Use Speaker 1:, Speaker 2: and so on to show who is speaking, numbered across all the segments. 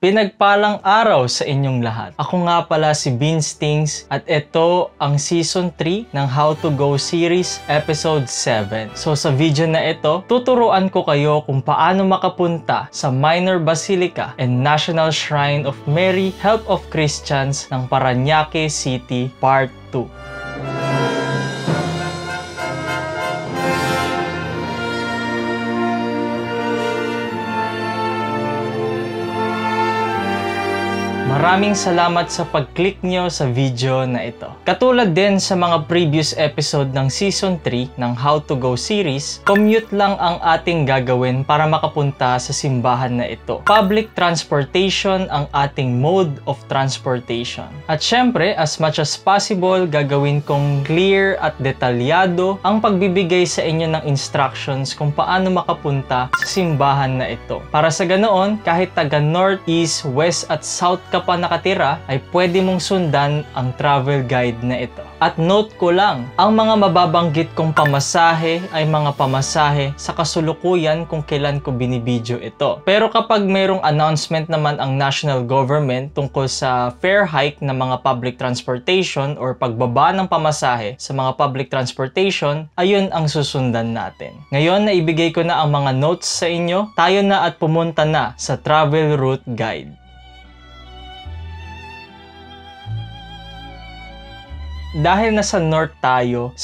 Speaker 1: Pinagpalang araw sa inyong lahat. Ako nga pala si Vince Tings at ito ang Season 3 ng How to Go series Episode 7. So sa video na ito, tuturuan ko kayo kung paano makapunta sa Minor Basilica and National Shrine of Mary, Help of Christians ng Parañaque City Part 2. Maraming salamat sa pag-click nyo sa video na ito. Katulad din sa mga previous episode ng Season 3 ng How to Go series, commute lang ang ating gagawin para makapunta sa simbahan na ito. Public transportation ang ating mode of transportation. At syempre, as much as possible, gagawin kong clear at detalyado ang pagbibigay sa inyo ng instructions kung paano makapunta sa simbahan na ito. Para sa ganoon, kahit taga North, East, West at South ka pa nakatira, ay pwede mong sundan ang travel guide na ito. At note ko lang, ang mga mababanggit kong pamasahe ay mga pamasahe sa kasulukuyan kung kailan ko binibidyo ito. Pero kapag mayroong announcement naman ang national government tungkol sa fare hike ng mga public transportation or pagbaba ng pamasahe sa mga public transportation, ayun ang susundan natin. Ngayon, naibigay ko na ang mga notes sa inyo, tayo na at pumunta na sa travel route guide. Dahil nasa north tayo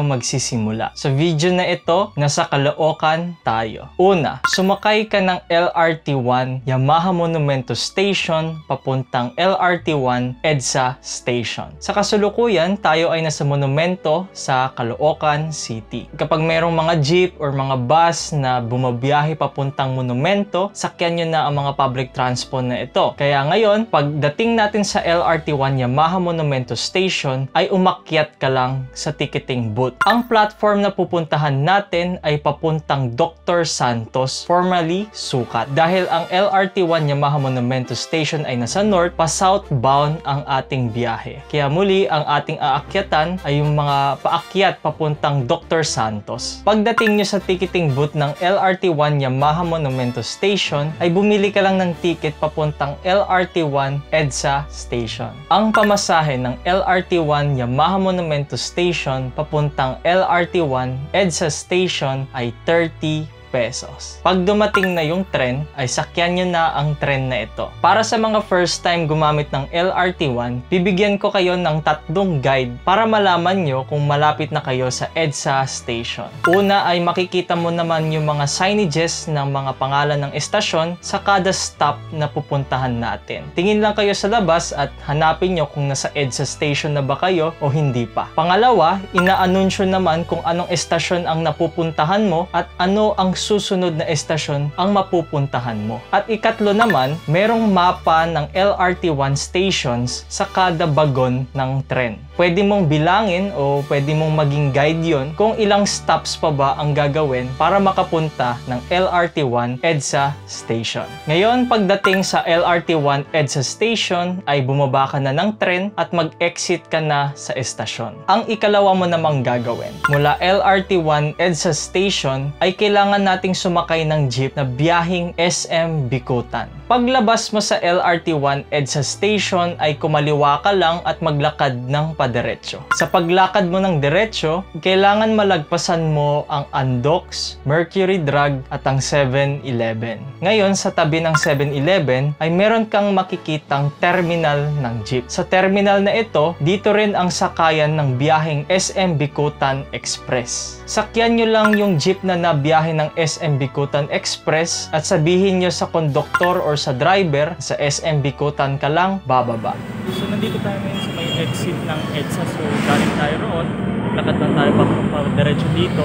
Speaker 1: magsisimula. Sa video na ito, nasa Caloocan tayo. Una, sumakay ka ng LRT1 Yamaha Monumento Station papuntang LRT1 EDSA Station. Sa kasulukuyan, tayo ay nasa Monumento sa Caloocan City. Kapag mayroong mga jeep or mga bus na bumabiyahe papuntang Monumento, sakyan nyo na ang mga public transport na ito. Kaya ngayon, pagdating natin sa LRT1 Yamaha Monumento Station, ay umakyat ka lang sa ticketing booth. Ang platform na pupuntahan natin ay papuntang Dr. Santos, formerly Sukat. Dahil ang LRT1 Yamaha Monumento Station ay nasa north, pa-southbound ang ating biyahe. Kaya muli, ang ating aakyatan ay yung mga paakyat papuntang Dr. Santos. Pagdating nyo sa ticketing booth ng LRT1 Yamaha Monumento Station, ay bumili ka lang ng ticket papuntang LRT1 EDSA Station. Ang pamasahe ng LRT1 Yamaha Monumento Station papuntang LRT1 EDSA Station ay 30 pesos. Pag dumating na yung tren, ay sakyan nyo na ang tren na ito. Para sa mga first time gumamit ng LRT1, bibigyan ko kayo ng 3 guide para malaman nyo kung malapit na kayo sa EDSA Station. Una ay makikita mo naman yung mga signages ng mga pangalan ng estasyon sa kada stop na pupuntahan natin. Tingin lang kayo sa labas at hanapin nyo kung nasa EDSA Station na ba kayo o hindi pa. Pangalawa, inaanunsyo naman kung anong estasyon ang napupuntahan mo at ano ang susunod na estasyon ang mapupuntahan mo. At ikatlo naman, merong mapa ng LRT1 stations sa kada bagon ng tren. Pwede mong bilangin o pwede mong maging guide yon kung ilang stops pa ba ang gagawin para makapunta ng LRT1 EDSA Station. Ngayon, pagdating sa LRT1 EDSA Station, ay bumaba ka na ng tren at mag-exit ka na sa estasyon. Ang ikalawa mo namang gagawin, mula LRT1 EDSA Station, ay kailangan nating sumakay ng jeep na biyaheng SM Bicutan. Paglabas mo sa LRT1 EDSA Station ay kumaliwa ka lang at maglakad ng padiretso. Sa paglakad mo ng diretso, kailangan malagpasan mo ang Andox, Mercury Drug at ang 7-Eleven. Ngayon, sa tabi ng 7-Eleven ay meron kang makikitang terminal ng jeep. Sa terminal na ito, dito rin ang sakayan ng biyaheng SM Bicutan Express. Sakyan nyo lang yung jeep na nabiyahe ng SM Bicutan Express at sabihin nyo sa konduktor or sa driver, sa SM Bicutan ka lang bababa. So nandito tayo ngayon sa may exit ng EDSA. So galing tayo roon, lakad lang tayo pa diretso dito.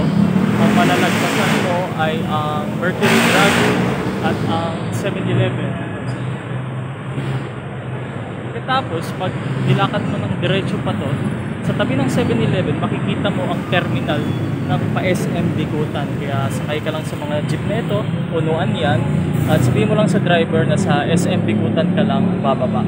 Speaker 1: Ang malalagpasan mo ay ang Mercury Drug at ang 7-Eleven. Tapos pag nilakad mo ng diretso pa to, sa tabi ng 7-Eleven makikita mo ang terminal ng pa-SM Bicutan. Kaya sakay ka lang sa mga jeep na ito, unuan yan, at sabihin mo lang sa driver na sa SM Bicutan ka lang bababa.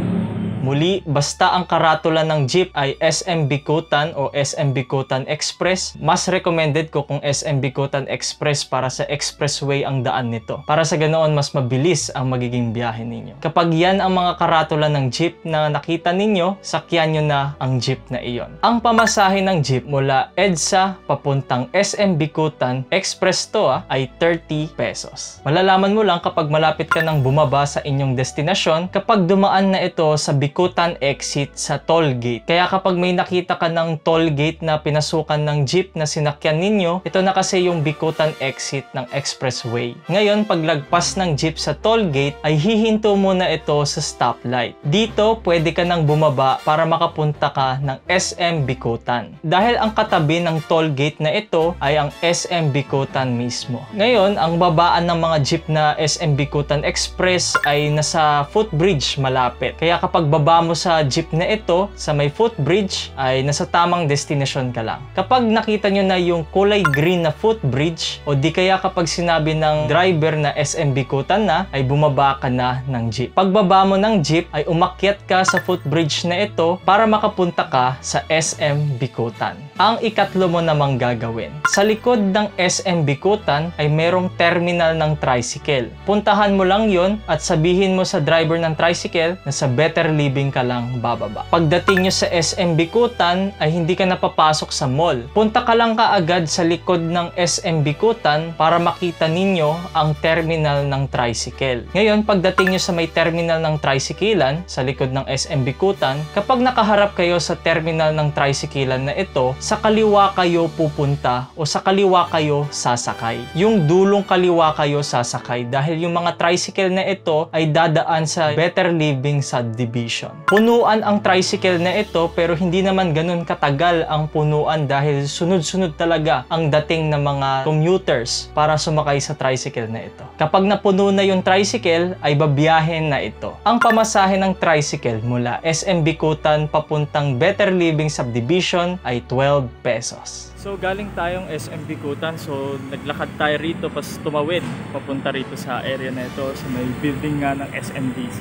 Speaker 1: Muli, basta ang karatula ng jeep ay SM Bicutan o SM Bicutan Express, mas recommended ko kung SM Bicutan Express para sa expressway ang daan nito. Para sa ganoon, mas mabilis ang magiging biyahe ninyo. Kapag yan ang mga karatula ng jeep na nakita ninyo, sakyan nyo na ang jeep na iyon. Ang pamasahe ng jeep mula EDSA papuntang SM Bicutan Express to ay 30 pesos. Malalaman mo lang kapag malapit ka nang bumaba sa inyong destinasyon kapag dumaan na ito sa Bicutan exit sa toll gate. Kaya kapag may nakita ka ng toll gate na pinasukan ng jeep na sinakyan ninyo, ito na kasi yung Bicutan exit ng expressway. Ngayon, paglagpas ng jeep sa toll gate, ay hihinto muna ito sa stoplight. Dito, pwede ka nang bumaba para makapunta ka ng SM Bicutan. Dahil ang katabi ng toll gate na ito ay ang SM Bicutan mismo. Ngayon, ang babaan ng mga jeep na SM Bicutan Express ay nasa footbridge malapit. Kaya kapag baba mo sa jeep na ito, sa may footbridge, ay nasa tamang destination ka lang. Kapag nakita nyo na yung kulay green na footbridge, o di kaya kapag sinabi ng driver na SM Bicutan na, ay bumaba ka na ng jeep. Pagbaba mo ng jeep, ay umakyat ka sa footbridge na ito para makapunta ka sa SM Bicutan. Ang ikatlo mo namang gagawin. Sa likod ng SM Bicutan ay merong terminal ng tricycle. Puntahan mo lang yon at sabihin mo sa driver ng tricycle na sa Better Living ka lang bababa. Pagdating nyo sa SM Bicutan ay hindi ka napapasok sa mall. Punta ka lang kaagad sa likod ng SM Bicutan para makita ninyo ang terminal ng tricycle. Ngayon, pagdating nyo sa may terminal ng tricyclean sa likod ng SM Bicutan, kapag nakaharap kayo sa terminal ng tricyclean na ito, sa kaliwa kayo pupunta o sa kaliwa kayo sasakay. Yung dulong kaliwa kayo sasakay dahil yung mga tricycle na ito ay dadaan sa Better Living Subdivision. Punuan ang tricycle na ito pero hindi naman ganun katagal ang punuan dahil sunod-sunod talaga ang dating ng mga commuters para sumakay sa tricycle na ito. Kapag napuno na yung tricycle ay babiyahin na ito. Ang pamasahe ng tricycle mula SM Bicutan papuntang Better Living Subdivision ay 12 pesos. So galing tayong SM Bicutan, so naglakad tayo rito pas tumawid papunta rito sa area na ito sa may building nga ng SMDC.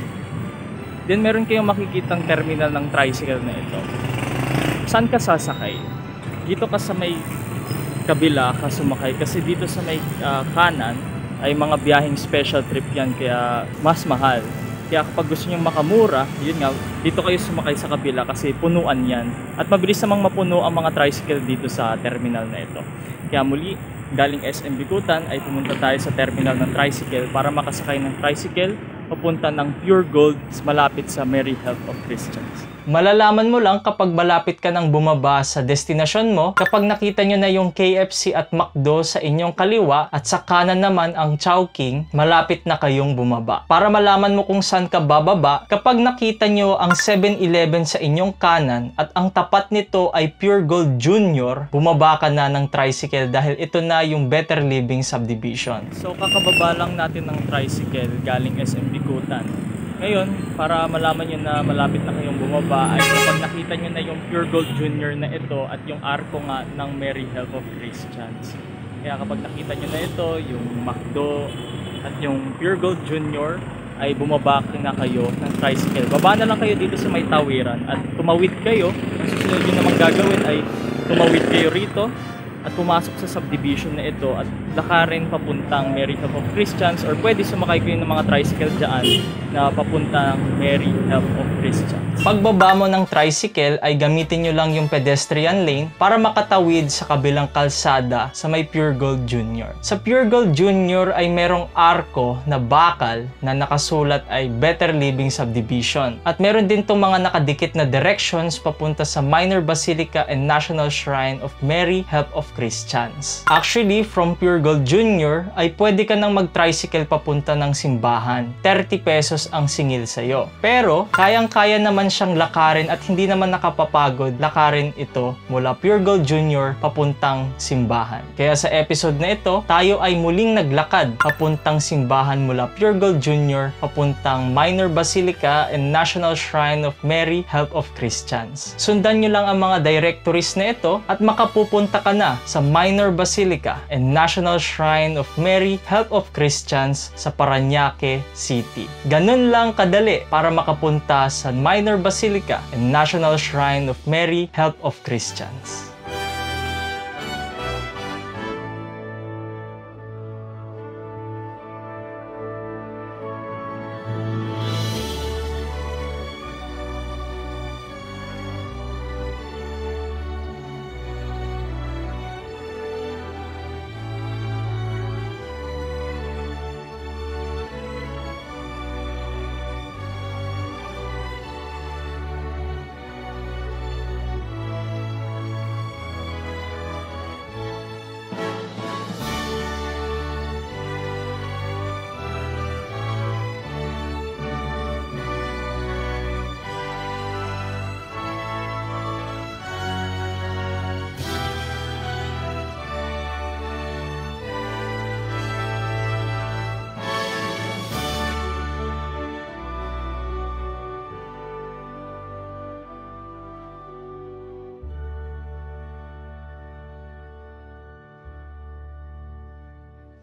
Speaker 1: Then meron kayong makikitang terminal ng tricycle na ito. Saan ka sasakay? Dito ka sa may kabila ka sumakay kasi dito sa may kanan ay mga biyaheng special trip yan kaya mas mahal. Kaya kapag gusto nyo makamura, yun nga, dito kayo sumakay sa kabila kasi punuan yan. At mabilis namang mapuno ang mga tricycle dito sa terminal na ito. Kaya muli, galing SM Bicutan ay pumunta tayo sa terminal ng tricycle para makasakay ng tricycle papunta ng Pure Gold malapit sa Mary Help of Christians. Malalaman mo lang kapag malapit ka nang bumaba sa destinasyon mo kapag nakita nyo na yung KFC at McDo sa inyong kaliwa at sa kanan naman ang Chowking, malapit na kayong bumaba. Para malaman mo kung saan ka bababa, kapag nakita nyo ang 7-Eleven sa inyong kanan at ang tapat nito ay Pure Gold Junior, bumaba ka na ng tricycle dahil ito na yung Better Living Subdivision. So kakababa lang natin ng tricycle galing SM Bicutan. Ngayon, para malaman nyo na malapit na kayong bumaba ay kapag nakita nyo na yung Pure Gold Junior na ito at yung arko nga ng Mary Help of Christians. Kaya kapag nakita nyo na ito, yung McDo at yung Pure Gold Junior ay bumaba na kayo ng tricycle. Baba na lang kayo dito sa may tawiran at tumawid kayo. Ang susunod nyo namang gagawin ay tumawid kayo rito at pumasok sa subdivision na ito at lakarin papuntang Mary Help of Christians or pwede sumakay kayo ng mga tricycle dyan na papuntang Mary Help of Christians. Pagbaba mo ng tricycle ay gamitin nyo lang yung pedestrian lane para makatawid sa kabilang kalsada sa may Pure Gold Junior. Sa Pure Gold Junior ay merong arko na bakal na nakasulat ay Better Living Subdivision. At meron din itong mga nakadikit na directions papunta sa Minor Basilica and National Shrine of Mary Help of Christians. Actually, from Pure Gold Junior ay pwede ka nang mag-tricycle papunta ng simbahan. 30 pesos ang singil sa'yo. Pero, kayang-kaya naman siyang lakarin at hindi naman nakapapagod lakarin ito mula Pure Gold Junior papuntang simbahan. Kaya sa episode na ito, tayo ay muling naglakad papuntang simbahan mula Pure Gold Junior papuntang Minor Basilica and National Shrine of Mary Help of Christians. Sundan nyo lang ang mga directories na ito at makapupunta ka na sa Minor Basilica and National Shrine of Mary Help of Christians sa Parañaque City. Ganun lang kadali para makapunta sa Minor Basilica and National Shrine of Mary Help of Christians.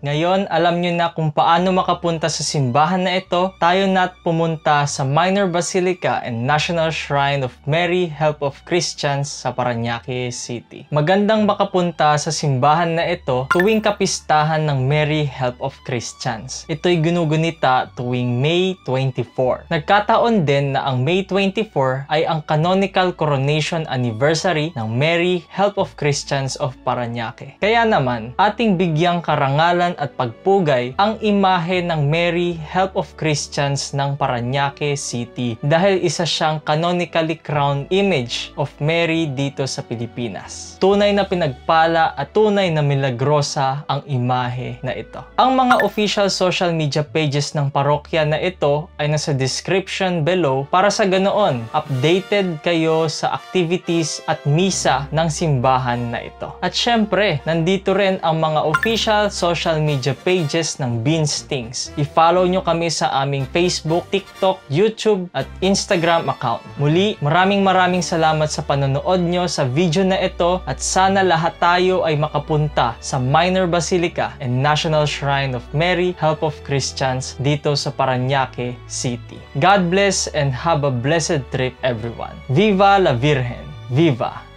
Speaker 1: Ngayon, alam nyo na kung paano makapunta sa simbahan na ito, tayo na't pumunta sa Minor Basilica and National Shrine of Mary Help of Christians sa Parañaque City. Magandang makapunta sa simbahan na ito tuwing kapistahan ng Mary Help of Christians. Ito'y ginugunita tuwing May 24. Nagkataon din na ang May 24 ay ang canonical coronation anniversary ng Mary Help of Christians of Parañaque. Kaya naman, ating bigyang karangalan at pagpugay ang imahe ng Mary Help of Christians ng Parañaque City dahil isa siyang canonically crowned image of Mary dito sa Pilipinas. Tunay na pinagpala at tunay na milagrosa ang imahe na ito. Ang mga official social media pages ng parokya na ito ay nasa description below para sa ganoon updated kayo sa activities at misa ng simbahan na ito. At syempre, nandito rin ang mga official social media pages ng Beans Things. I-follow nyo kami sa aming Facebook, TikTok, YouTube at Instagram account. Muli, maraming salamat sa panonood nyo sa video na ito at sana lahat tayo ay makapunta sa Minor Basilica and National Shrine of Mary Help of Christians dito sa Parañaque City. God bless and have a blessed trip everyone. Viva la Virgen! Viva!